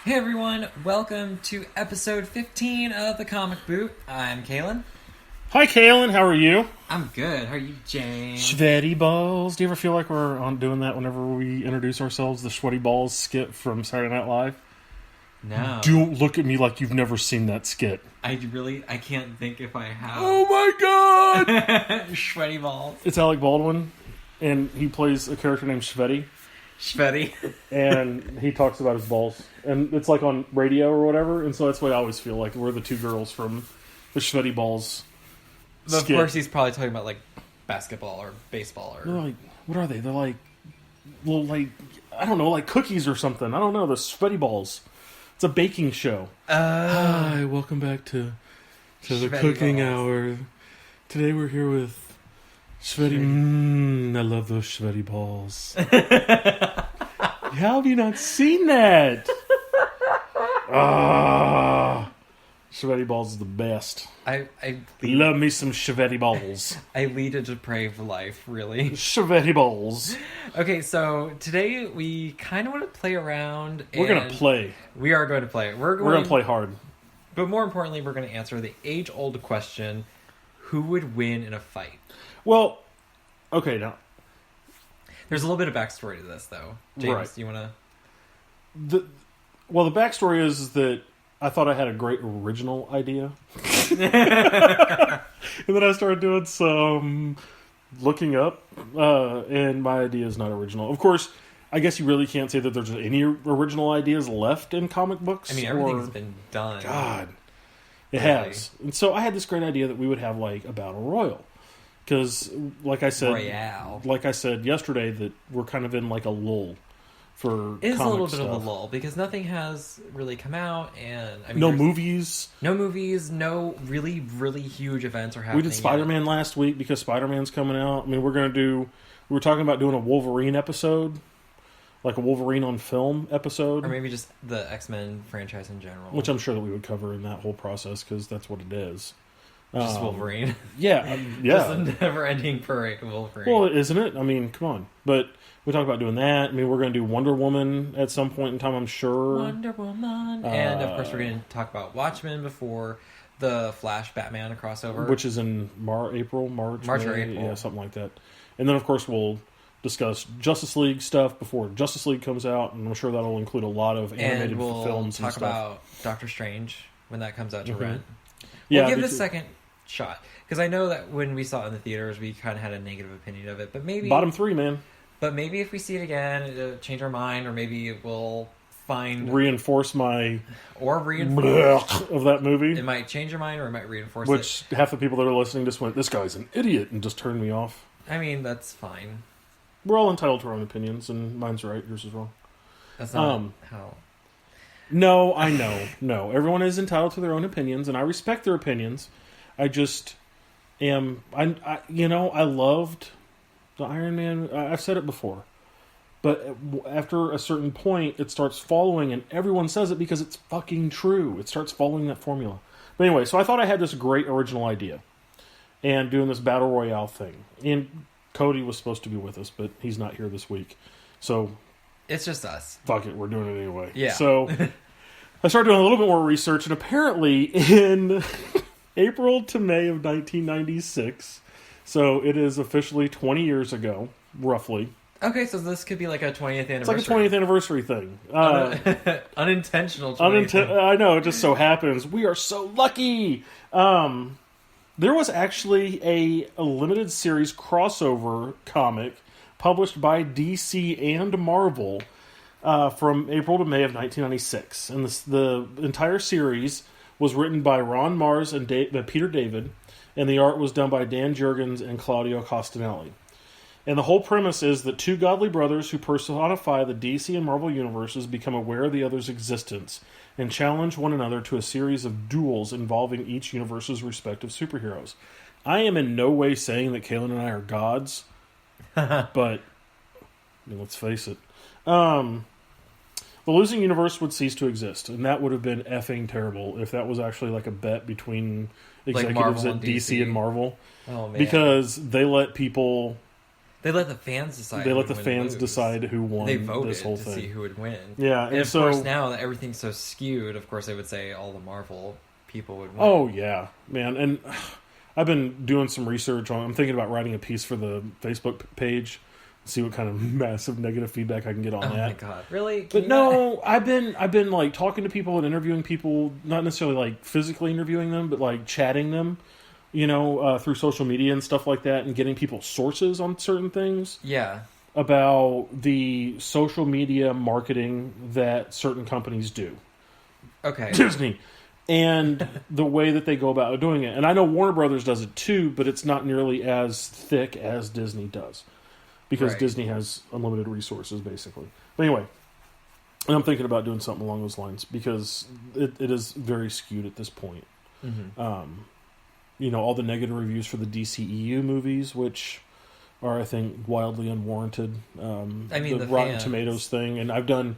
Hey everyone, welcome to episode 15 of The Comic Boot. I'm Kalen. Hi, Kalen. How are you? I'm good. How are you, James? Sweaty balls. Do you ever feel like we're on doing that whenever we introduce ourselves? The sweaty balls skit from Saturday Night Live? No. Don't look at me like you've never seen that skit. I can't think if I have. Oh my god! Sweaty balls. It's Alec Baldwin, and he plays a character named Sweaty. Sweaty. And he talks about his balls. And it's like on radio or whatever, and so that's what I always feel like. We're the two girls from the Sweaty Balls But of skit. course he's probably talking about like basketball or baseball or... They're like, what are they? They're like, little, like, I don't know, like cookies or something. I don't know, the Sweaty Balls. It's a baking show. Hi, welcome back to the cooking hour. Today we're here with Sweaty. I love those Sweaty Balls. How have you not seen that? Sweaty Balls is the best. I Love me some Sweaty Balls. I lead a depraved life, really. Sweaty Balls. Okay, so today we kind of want to play around. We're going to play. We are going to play. We're going to play hard. But more importantly, we're going to answer the age-old question, who would win in a fight? Well, okay, now. There's a little bit of backstory to this, though. James, right. Do you want to... The backstory is that I thought I had a great original idea. And then I started doing some looking up, and my idea is not original. Of course, I guess you really can't say that there's any original ideas left in comic books. I mean, everything's been done. God, it has. And so I had this great idea that we would have like a battle royal. Because, like I said yesterday, that we're kind of in like a lull for it is comic a little stuff. bit of a lull because nothing has really come out, and I mean, no movies, no really huge events are happening. We did Spider-Man last week because Spider-Man's coming out. I mean, we were talking about doing a Wolverine episode, like a Wolverine on film episode, or maybe just the X-Men franchise in general, which I'm sure that we would cover in that whole process because that's what it is. Just Wolverine. Yeah. Just a never-ending parade of Wolverine. Well, isn't it? I mean, come on. But we talked about doing that. I mean, we're going to do Wonder Woman at some point in time, I'm sure. Wonder Woman. And, of course, we're going to talk about Watchmen before the Flash Batman crossover. Which is in March or April. Yeah, something like that. And then, of course, we'll discuss Justice League stuff before Justice League comes out. And I'm sure that'll include a lot of animated films and stuff. And we'll talk about Doctor Strange when that comes out to rent. Yeah, we'll give this second shot because I know that when we saw it in the theaters we kind of had a negative opinion of it, but maybe bottom three, man. But maybe if we see it again it'll change our mind, or maybe it will reinforce my of that movie. It might change your mind or it might reinforce which half the people that are listening just went, this guy's an idiot, and just turned me off. I mean, that's fine. We're all entitled to our own opinions, and mine's right, yours is wrong. That's not how. No, I know. No, everyone is entitled to their own opinions, and I respect their opinions. I just am... I loved the Iron Man. I've said it before. But after a certain point, it starts following, and everyone says it because it's fucking true. It starts following that formula. But anyway, so I thought I had this great original idea. And doing this Battle Royale thing. And Cody was supposed to be with us, but he's not here this week. So... it's just us. Fuck it, we're doing it anyway. Yeah. So I started doing a little bit more research, and apparently in April to May of 1996, so it is officially 20 years ago, roughly. Okay, so this could be like a 20th anniversary. It's like a 20th anniversary thing. Unintentional 20th. I know, it just so happens. We are so lucky! There was actually a limited series crossover comic published by DC and Marvel from April to May of 1996. And the entire series was written by Ron Mars and Peter David, and the art was done by Dan Jurgens and Claudio Costanelli. And the whole premise is that two godly brothers who personify the DC and Marvel universes become aware of the other's existence and challenge one another to a series of duels involving each universe's respective superheroes. I am in no way saying that Kalen and I are gods, but I mean, let's face it. The losing universe would cease to exist, and that would have been effing terrible if that was actually like a bet between executives at DC and Marvel. Oh, man. Because they let people They let the fans decide. They let the who would fans lose. decide who won They voted this whole to thing. see who would win. Yeah, and of course now that everything's so skewed, of course they would say all the Marvel people would win. Oh yeah, man, and I've been doing some research on. I'm thinking about writing a piece for the Facebook page. See what kind of massive negative feedback I can get on that. Oh my god, really? But no, I've been like talking to people and interviewing people, not necessarily like physically interviewing them, but like chatting them, through social media and stuff like that, and getting people's sources on certain things. Yeah. About the social media marketing that certain companies do. Okay. Disney. And the way that they go about doing it. And I know Warner Brothers does it too, but it's not nearly as thick as Disney does. Because Disney has unlimited resources, basically. But anyway, and I'm thinking about doing something along those lines because it is very skewed at this point. Mm-hmm. All the negative reviews for the DCEU movies, which are, I think, wildly unwarranted. The Rotten Tomatoes thing. And I've done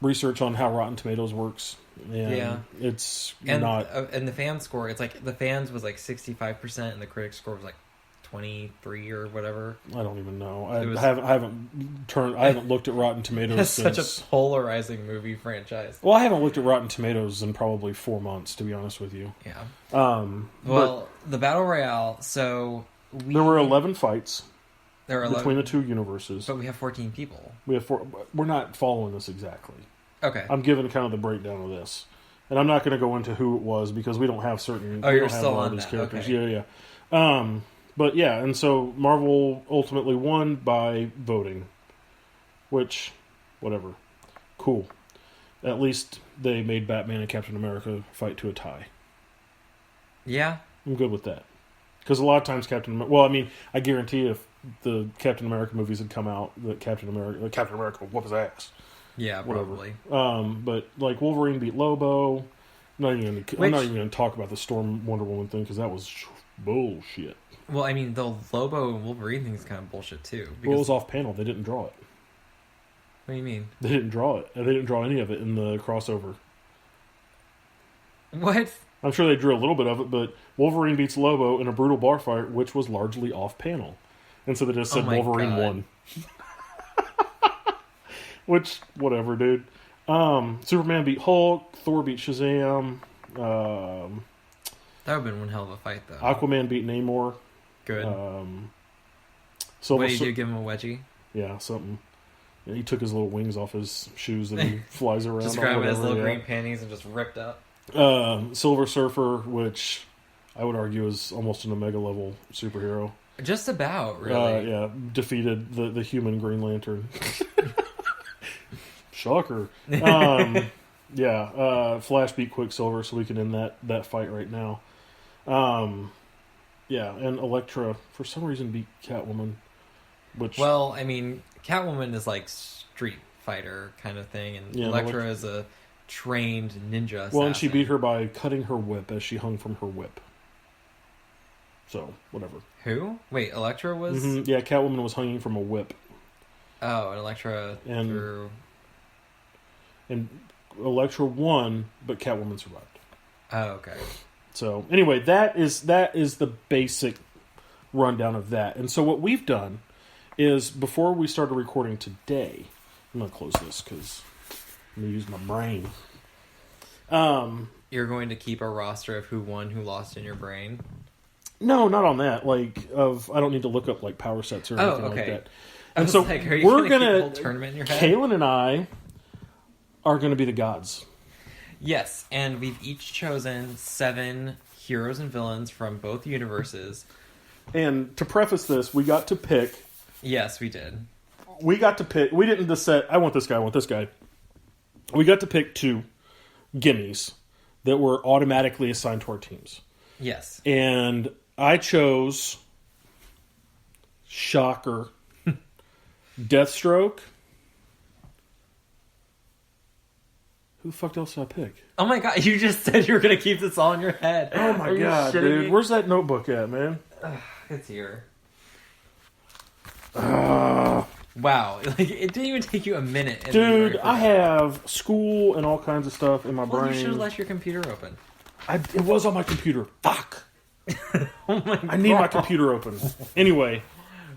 research on how Rotten Tomatoes works. And it's not... And the fan score, it's like the fans was like 65% and the critic score was like 23 or whatever. I don't even know. I haven't looked at Rotten Tomatoes It's since... such a polarizing movie franchise. Well, I haven't looked at Rotten Tomatoes in probably 4 months, to be honest with you. Yeah. The Battle Royale, so... There were 11 fights there are 11, between the two universes. But we have 14 people. We have 4... We're not following this exactly. Okay. I'm giving kind of the breakdown of this. And I'm not going to go into who it was because we don't have certain... Oh, we you're don't have still all on these that. characters. Okay. Yeah. But yeah, and so Marvel ultimately won by voting. Which, whatever. Cool. At least they made Batman and Captain America fight to a tie. Yeah. I'm good with that. Because a lot of times I guarantee if the Captain America movies had come out, that Captain America would whoop his ass. Yeah, probably. But like Wolverine beat Lobo. I'm not even going to talk about the Storm Wonder Woman thing because that was bullshit. Well, I mean, the Lobo and Wolverine thing is kind of bullshit too. Well, it was off panel. They didn't draw it. What do you mean? They didn't draw it. They didn't draw any of it in the crossover. What? I'm sure they drew a little bit of it, but Wolverine beats Lobo in a brutal bar fight, which was largely off panel. And so they just said Wolverine won. Which, whatever, dude. Superman beat Hulk. Thor beat Shazam. That would have been one hell of a fight, though. Aquaman beat Namor. Good. So what did you give him a wedgie? Yeah, something. Yeah, he took his little wings off his shoes and he flies around. Just grabbed his little green panties and just ripped up. Silver Surfer, which I would argue is almost an Omega level superhero. Just about, really. Defeated the human Green Lantern. Shocker. Flash beat Quicksilver, so we can end that fight right now. And Elektra, for some reason, beat Catwoman. Well, I mean, Catwoman is like Street Fighter kind of thing, and Elektra is a trained ninja assassin. Well, and she beat her by cutting her whip as she hung from her whip. So, whatever. Who? Wait, Elektra was? Mm-hmm. Yeah, Catwoman was hanging from a whip. Oh, and Elektra threw... And Elektra won, but Catwoman survived. Oh, okay. So, anyway, that is the basic rundown of that. And so what we've done is, before we started recording today... I'm going to close this because I'm going to use my brain. You're going to keep a roster of who won, who lost in your brain? No, not on that. I don't need to look up power sets or anything like that. And so are you we're going to keep a whole tournament in your head? Kalen and I are going to be the gods. Yes, and we've each chosen 7 heroes and villains from both universes. And to preface this, we got to pick... Yes, we did. We got to pick... We didn't just say, I want this guy, I want this guy. We got to pick 2 gimmies that were automatically assigned to our teams. Yes. And I chose... Shocker. Deathstroke. Who the fuck else did I pick? Oh my god, you just said you were going to keep this all in your head. Oh my god, dude. Me? Where's that notebook at, man? It's here. Wow. It didn't even take you a minute. Dude, I have school and all kinds of stuff in my brain. You should have left your computer open. It was on my computer. Fuck. Oh my god. I need my computer open. Anyway,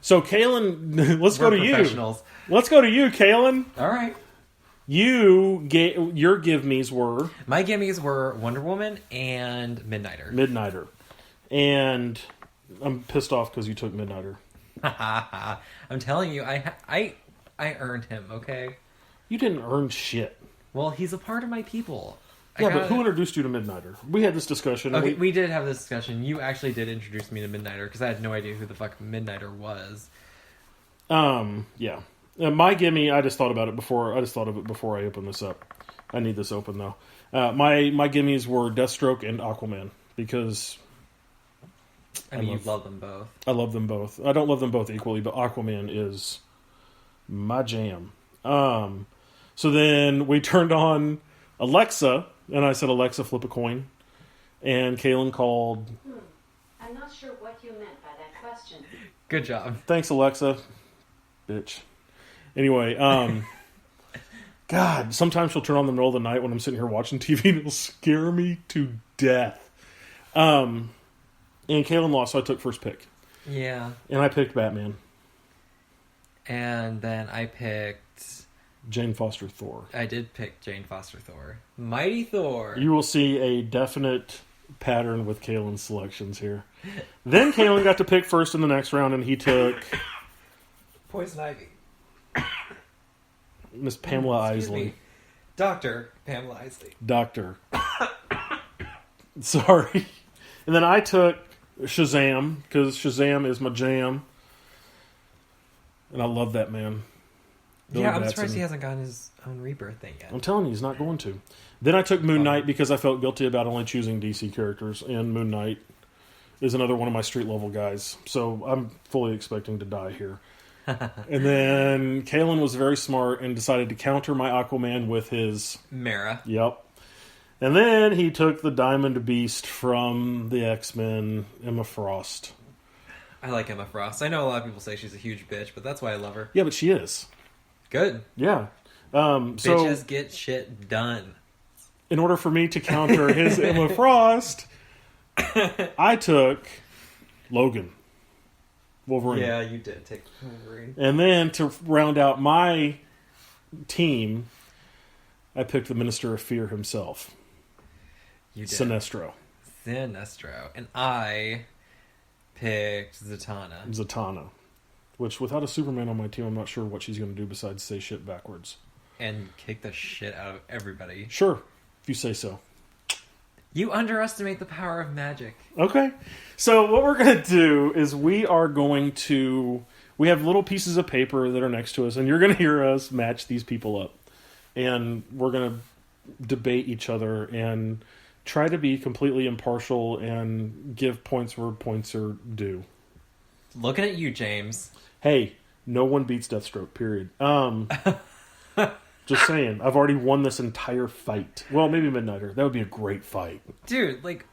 So, Kalen, let's go to you. Professionals. Let's go to you, Kalen. All right. Your give-me's were... My gimmies were Wonder Woman and Midnighter. And I'm pissed off because you took Midnighter. I'm telling you, I earned him, okay? You didn't earn shit. Well, he's a part of my people. But who introduced you to Midnighter? We had this discussion. Okay, we did have this discussion. You actually did introduce me to Midnighter because I had no idea who the fuck Midnighter was. Yeah. My gimme, I just thought about it before. I just thought of it before I opened this up. I need this open though. My gimmies were Deathstroke and Aquaman because you love them both. I love them both. I don't love them both equally, but Aquaman is my jam. So then we turned on Alexa, and I said, Alexa, flip a coin. And Kalen called... I'm not sure what you meant by that question. Good job. Thanks, Alexa. Bitch. Anyway, God, sometimes she'll turn on the middle of the night when I'm sitting here watching TV, and it'll scare me to death. And Kalen lost, so I took first pick. Yeah. And I picked Batman. And then I picked... Jane Foster Thor. I did pick Jane Foster Thor. Mighty Thor. You will see a definite pattern with Kalen's selections here. Then Kalen got to pick first in the next round, and he took... Poison Ivy. Miss Pamela Isley. Dr. Pamela Isley. Doctor. Sorry. And then I took Shazam, because Shazam is my jam. And I love that man. Yeah, I'm surprised he hasn't gotten his own rebirth thing yet. I'm telling you, he's not going to. Then I took Moon Knight because I felt guilty about only choosing DC characters, and Moon Knight is another one of my street level guys. So I'm fully expecting to die here. And then Kalen was very smart and decided to counter my Aquaman with his... Mara. Yep. And then he took the Diamond Beast from the X-Men, Emma Frost. I like Emma Frost. I know a lot of people say she's a huge bitch, but that's why I love her. Yeah, but she is. Good. Yeah. Bitches get shit done. In order for me to counter his Emma Frost, I took Logan. Wolverine. Yeah, you did take Wolverine. And then to round out my team, I picked the Minister of Fear himself. You did. Sinestro. And I picked Zatanna. Which, without a Superman on my team, I'm not sure what she's going to do besides say shit backwards. And kick the shit out of everybody. Sure, if you say so. You underestimate the power of magic. Okay. So what we're going to do is we have little pieces of paper that are next to us, and you're going to hear us match these people up. And we're going to debate each other and try to be completely impartial and give points where points are due. Looking at you, James. Hey, no one beats Deathstroke, period. Just saying. I've already won this entire fight. Well, maybe Midnighter. That would be a great fight. Dude, like,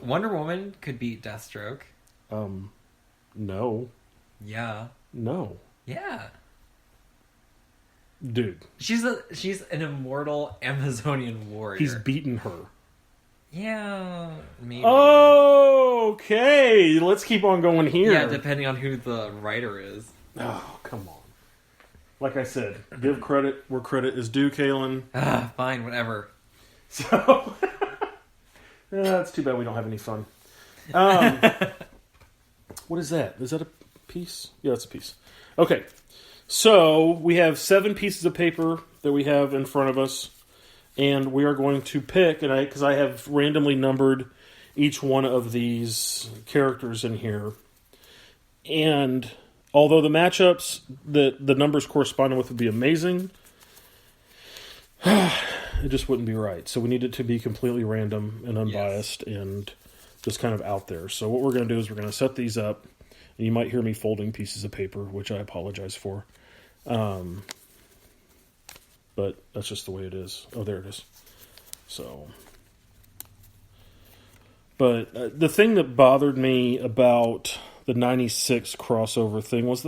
Wonder Woman could beat Deathstroke. No. Yeah. No. Yeah. Dude. She's an immortal Amazonian warrior. He's beaten her. Yeah, maybe. Okay, let's keep on going here. Yeah, depending on who the writer is. Oh, come on. Like I said, give credit where credit is due, Kalen. Fine, whatever. So, it's too bad we don't have any fun. What is that? Is that a piece? Yeah, that's a piece. Okay, so we have 7 pieces of paper that we have in front of us. And we are going to pick, because I have randomly numbered each one of these characters in here. And although the matchups that the numbers corresponding with would be amazing, it just wouldn't be right. So we need it to be completely random and unbiased and just kind of out there. So what we're going to do is we're going to set these up. And you might hear me folding pieces of paper, which I apologize for. But that's just the way it is. Oh, there it is. So, but the thing that bothered me about the 96 crossover thing was